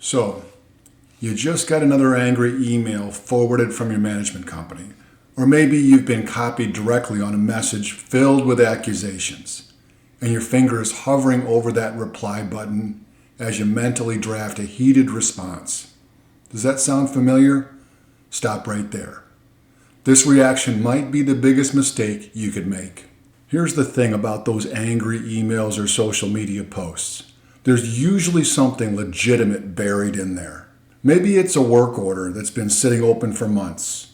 So, you just got another angry email forwarded from your management company, or maybe you've been copied directly on a message filled with accusations, and your finger is hovering over that reply button as you mentally draft a heated response. Does that sound familiar? Stop right there. This reaction might be the biggest mistake you could make. Here's the thing about those angry emails or social media posts. There's usually something legitimate buried in there. Maybe it's a work order that's been sitting open for months.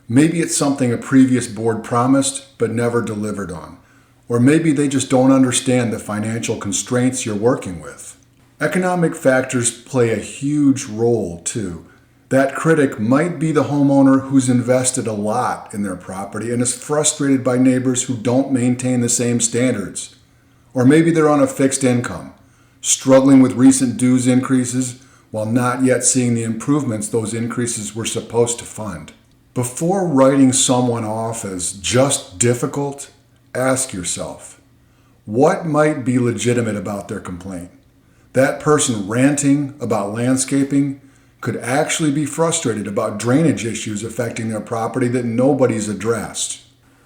Maybe it's something a previous board promised but never delivered on. Or maybe they just don't understand the financial constraints you're working with. Economic factors play a huge role too. That critic might be the homeowner who's invested a lot in their property and is frustrated by neighbors who don't maintain the same standards. Or maybe they're on a fixed income, struggling with recent dues increases while not yet seeing the improvements those increases were supposed to fund. Before writing someone off as just difficult, ask yourself, what might be legitimate about their complaint? That person ranting about landscaping could actually be frustrated about drainage issues affecting their property that nobody's addressed.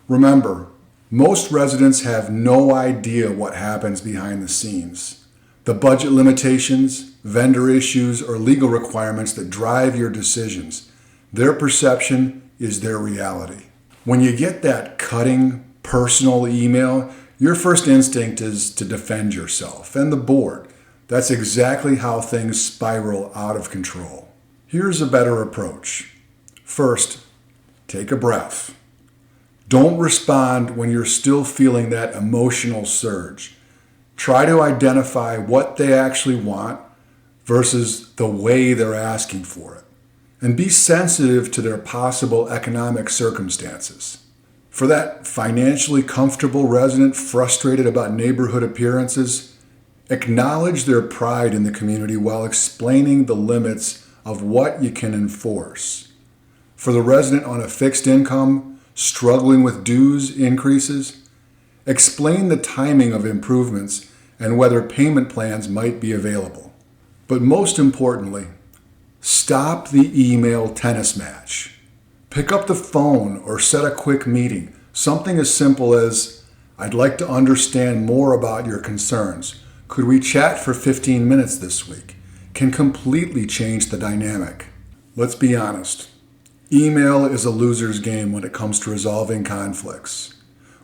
Remember, most residents have no idea what happens behind the scenes. The budget limitations, vendor issues, or legal requirements that drive your decisions. Their perception is their reality. When you get that cutting, personal email, your first instinct is to defend yourself and the board. That's exactly how things spiral out of control. Here's a better approach. First, take a breath. Don't respond when you're still feeling that emotional surge. Try to identify what they actually want versus the way they're asking for it. And be sensitive to their possible economic circumstances. For that financially comfortable resident frustrated about neighborhood appearances, acknowledge their pride in the community while explaining the limits of what you can enforce. For the resident on a fixed income, struggling with dues increases, explain the timing of improvements and whether payment plans might be available. But most importantly, stop the email tennis match. Pick up the phone or set a quick meeting. Something as simple as, I'd like to understand more about your concerns. Could we chat for 15 minutes this week? Can completely change the dynamic. Let's be honest. Email is a loser's game when it comes to resolving conflicts.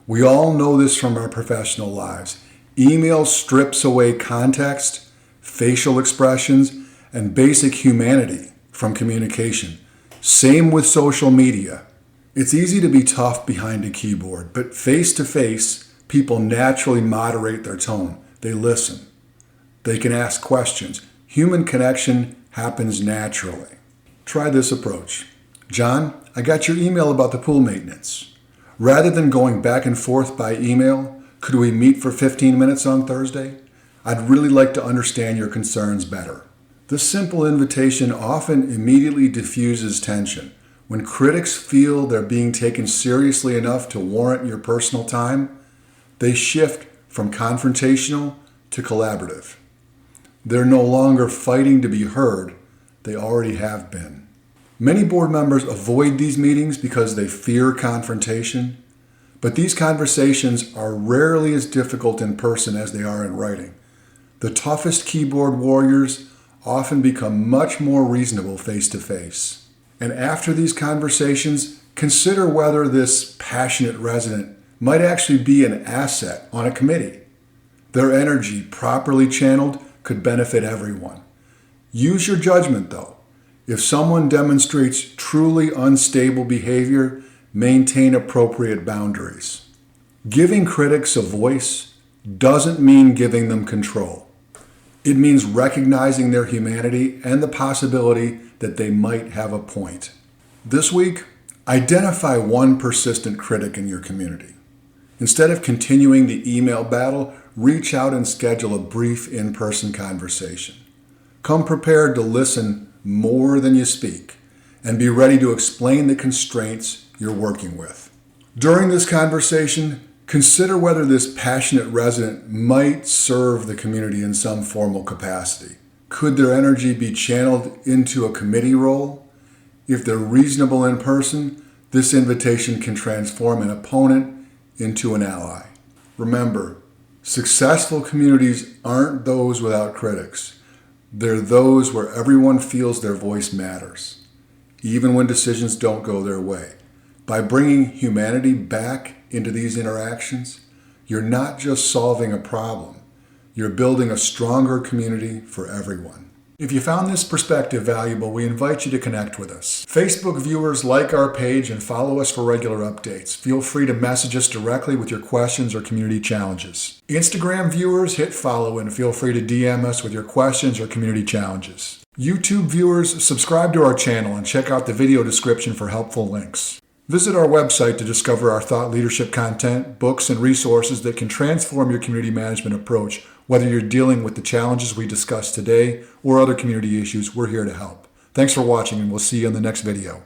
We all know this from our professional lives. Email strips away context, facial expressions, and basic humanity from communication. Same with social media. It's easy to be tough behind a keyboard, but face-to-face, people naturally moderate their tone. They listen. They can ask questions. Human connection happens naturally. Try this approach. John, I got your email about the pool maintenance. Rather than going back and forth by email, could we meet for 15 minutes on Thursday? I'd really like to understand your concerns better. This simple invitation often immediately diffuses tension. When critics feel they're being taken seriously enough to warrant your personal time, they shift from confrontational to collaborative. They're no longer fighting to be heard, they already have been. Many board members avoid these meetings because they fear confrontation, but these conversations are rarely as difficult in person as they are in writing. The toughest keyboard warriors often become much more reasonable face-to-face. And after these conversations, consider whether this passionate resident might actually be an asset on a committee. Their energy, properly channeled, could benefit everyone. Use your judgment, though. If someone demonstrates truly unstable behavior, maintain appropriate boundaries. Giving critics a voice doesn't mean giving them control. It means recognizing their humanity and the possibility that they might have a point. This week, identify one persistent critic in your community. Instead of continuing the email battle, reach out and schedule a brief in-person conversation. Come prepared to listen more than you speak and be ready to explain the constraints you're working with. During this conversation, consider whether this passionate resident might serve the community in some formal capacity. Could their energy be channeled into a committee role? If they're reasonable in person, this invitation can transform an opponent into an ally. Remember, successful communities aren't those without critics. They're those where everyone feels their voice matters, even when decisions don't go their way. By bringing humanity back into these interactions, you're not just solving a problem, you're building a stronger community for everyone. If you found this perspective valuable, we invite you to connect with us. Facebook viewers, like our page and follow us for regular updates. Feel free to message us directly with your questions or community challenges. Instagram viewers, hit follow and feel free to DM us with your questions or community challenges. YouTube viewers, subscribe to our channel and check out the video description for helpful links. Visit our website to discover our thought leadership content, books, and resources that can transform your community management approach. Whether you're dealing with the challenges we discussed today or other community issues, we're here to help. Thanks for watching, and we'll see you in the next video.